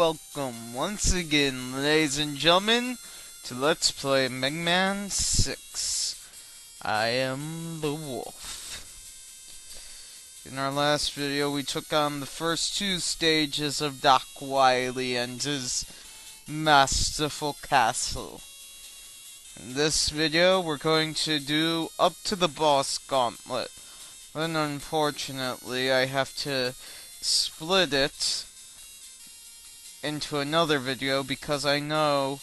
welcome once again, ladies and gentlemen, to Let's Play Megaman 6. I am the Wolf. In our last video, we took on the first two stages of Doc Wily and his masterful castle. In this video, we're going to do up to the boss Gauntlet. Then unfortunately, I have to split it into another video because I know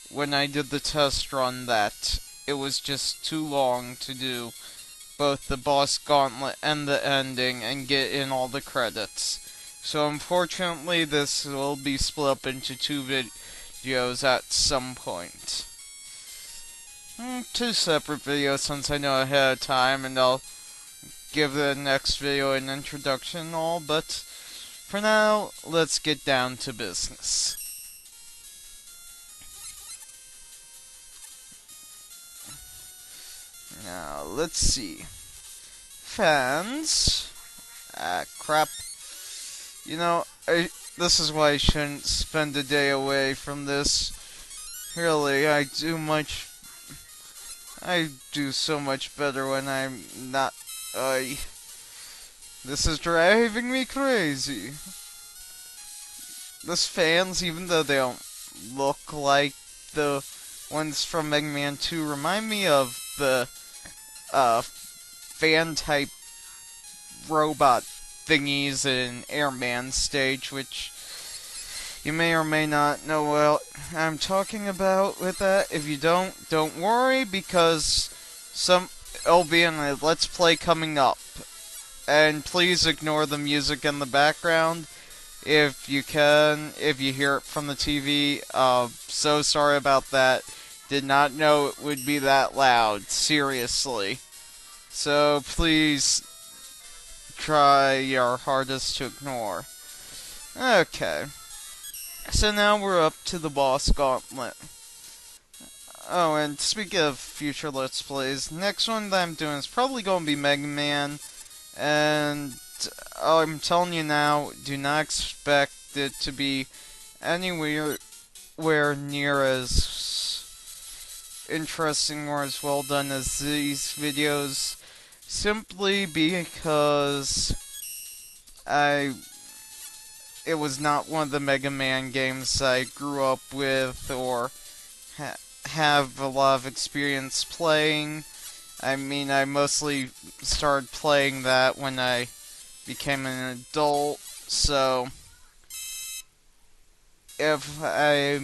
when I did the test run that it was just too long to do both the boss Gauntlet and the ending and get in all the credits. So unfortunately, this will be split up into two videos at some point. Two separate videos since I know ahead of time, and I'll give the next video an introduction and all, but for now, let's get down to business. Now, let's see. Fans. Crap. You know, this is why I shouldn't spend a day away from this. Really, I do so much better when I'm not. This is driving me crazy. Those fans, even though they don't look like the ones from Megaman 2, remind me of the fan-type robot thingies in Airman stage, which you may or may not know what I'm talking about with that. If you don't worry, because it'll be in a Let's Play coming up. And please ignore the music in the background if you can, if you hear it from the TV. So sorry about that. Did not know it would be that loud, seriously. So please try your hardest to ignore. Okay. So now we're up to the boss Gauntlet. Oh, and speaking of future Let's Plays, next one that I'm doing is probably going to be Megaman. And I'm telling you now, do not expect it to be anywhere near as interesting or as well done as these videos, simply because it was not one of the Mega Man games I grew up with or have a lot of experience playing. I mean, I mostly started playing that when I became an adult, so if I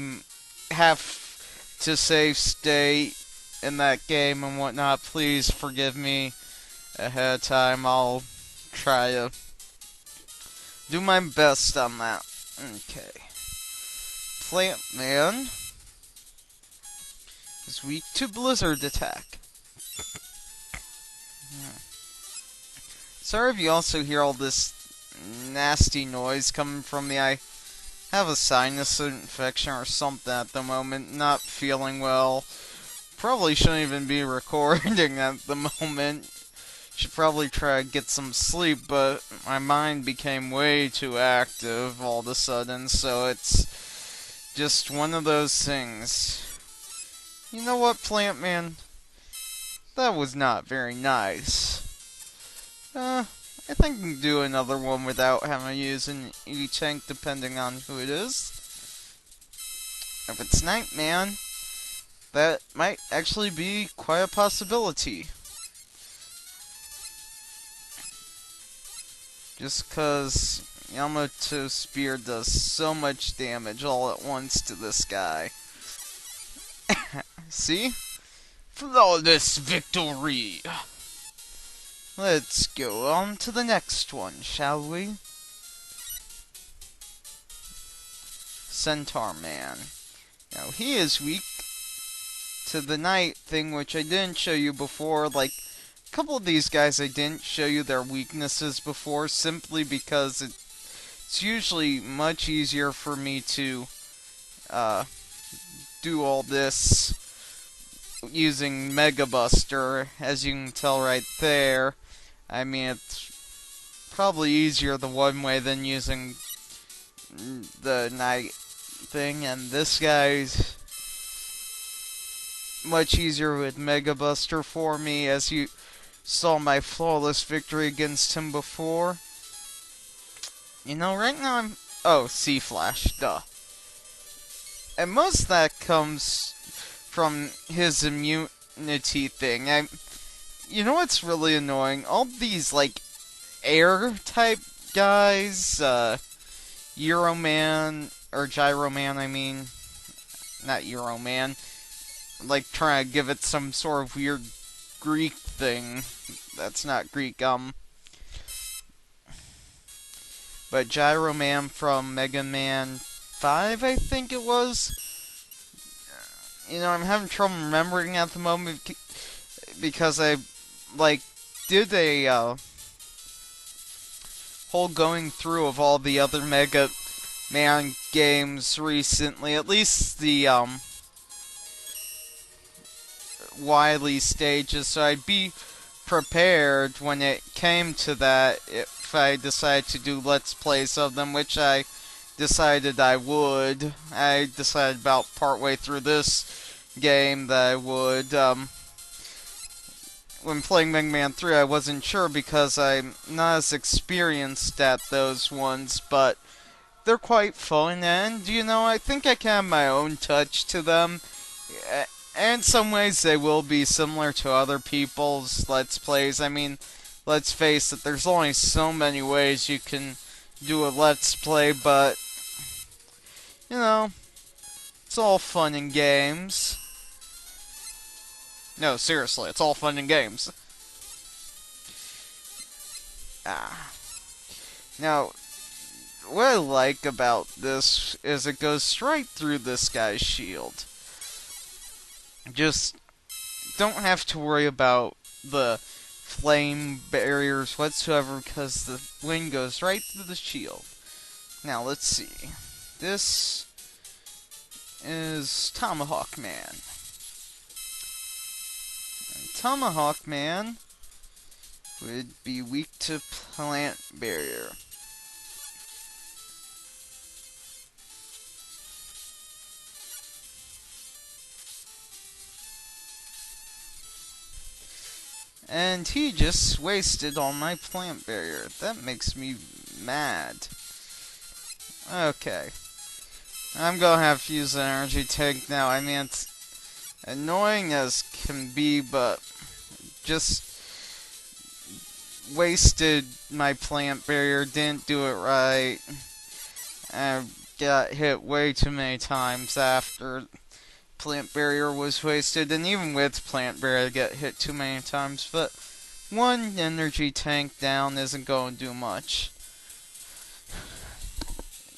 have to save state in that game and whatnot, please forgive me ahead of time. I'll try to do my best on that. Okay. Plant Man is weak to blizzard attack. Sorry if you also hear all this nasty noise coming from me. I have a sinus infection or something at the moment. Not feeling well. Probably shouldn't even be recording at the moment. Should probably try to get some sleep, but my mind became way too active all of a sudden, so it's just one of those things. You know what, Plant Man? That was not very nice. I think we can do another one without having to use an E-Tank, depending on who it is. If it's Nightman, that might actually be quite a possibility. Just because Yamato's spear does so much damage all at once to this guy. See? Flawless victory! Let's go on to the next one, shall we? Centaur Man. Now, he is weak to the night thing, which I didn't show you before. Like, a couple of these guys I didn't show you their weaknesses before, simply because it's usually much easier for me to do all this using Mega Buster, as you can tell right there. I mean, it's probably easier the one way than using the night thing, and this guy's much easier with Mega Buster for me, as you saw my flawless victory against him before. You know, right now I'm... Oh, C-Flash, duh. And most of that comes from his immunity thing. You know what's really annoying? All these, like, air-type guys, Euroman, or Gyroman, I mean. Not Euroman. Like, trying to give it some sort of weird Greek thing. That's not Greek, But Gyroman from Megaman 5, I think it was. You know, I'm having trouble remembering at the moment because I, like, did a, whole going through of all the other Mega Man games recently. At least the, Wily stages, so I'd be prepared when it came to that if I decided to do Let's Plays of them, which I decided I would. I decided about partway through this game that I would. When playing Mega Man 3, I wasn't sure because I'm not as experienced at those ones, but they're quite fun, and, you know, I think I can have my own touch to them. And in some ways, they will be similar to other people's Let's Plays. I mean, let's face it, there's only so many ways you can do a Let's Play, but, you know, it's all fun and games. No, seriously, it's all fun and games. Now, what I like about this is it goes straight through this guy's shield. Just don't have to worry about the flame barriers whatsoever because the wind goes right through the shield. Now, let's see. This is Tomahawk Man. And Tomahawk Man would be weak to plant barrier. And he just wasted all my plant barrier. That makes me mad. Okay. I'm gonna have to use an energy tank now. I mean, it's annoying as can be, but just wasted my plant barrier, didn't do it right. I got hit way too many times after plant barrier was wasted, and even with plant barrier I get hit too many times, but one energy tank down isn't going to do much.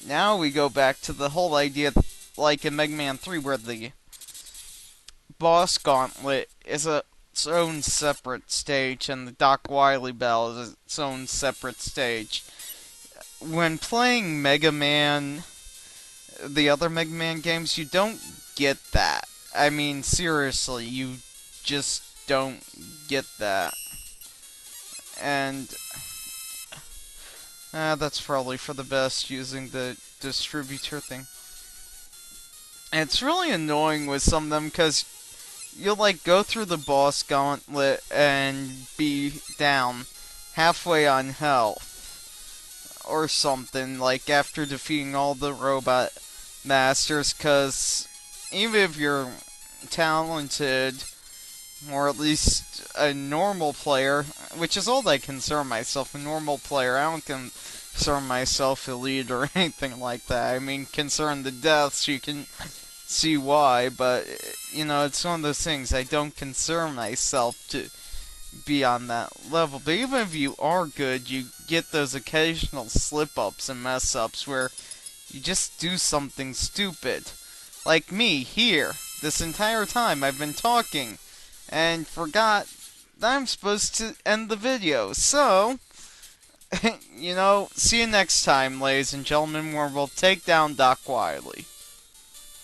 Now we go back to the whole idea, like in Mega Man 3, where the boss gauntlet is its own separate stage, and the Doc Wily Battle is its own separate stage. When playing Mega Man, the other Mega Man games, you don't get that. I mean, seriously, you just don't get that. And that's probably for the best using the distributor thing. And it's really annoying with some of them because you'll like go through the boss gauntlet and be down halfway on health or something, like after defeating all the robot masters, because even if you're talented, or at least a normal player, which is all I consider myself, a normal player, I don't consider myself elite or anything like that. I mean, considering the deaths, you can see why, but, you know, it's one of those things, I don't consider myself to be on that level. But even if you are good, you get those occasional slip-ups and mess-ups where you just do something stupid. Like me, here. This entire time I've been talking and forgot that I'm supposed to end the video. So, you know, see you next time, ladies and gentlemen, where we'll take down Doc Wily.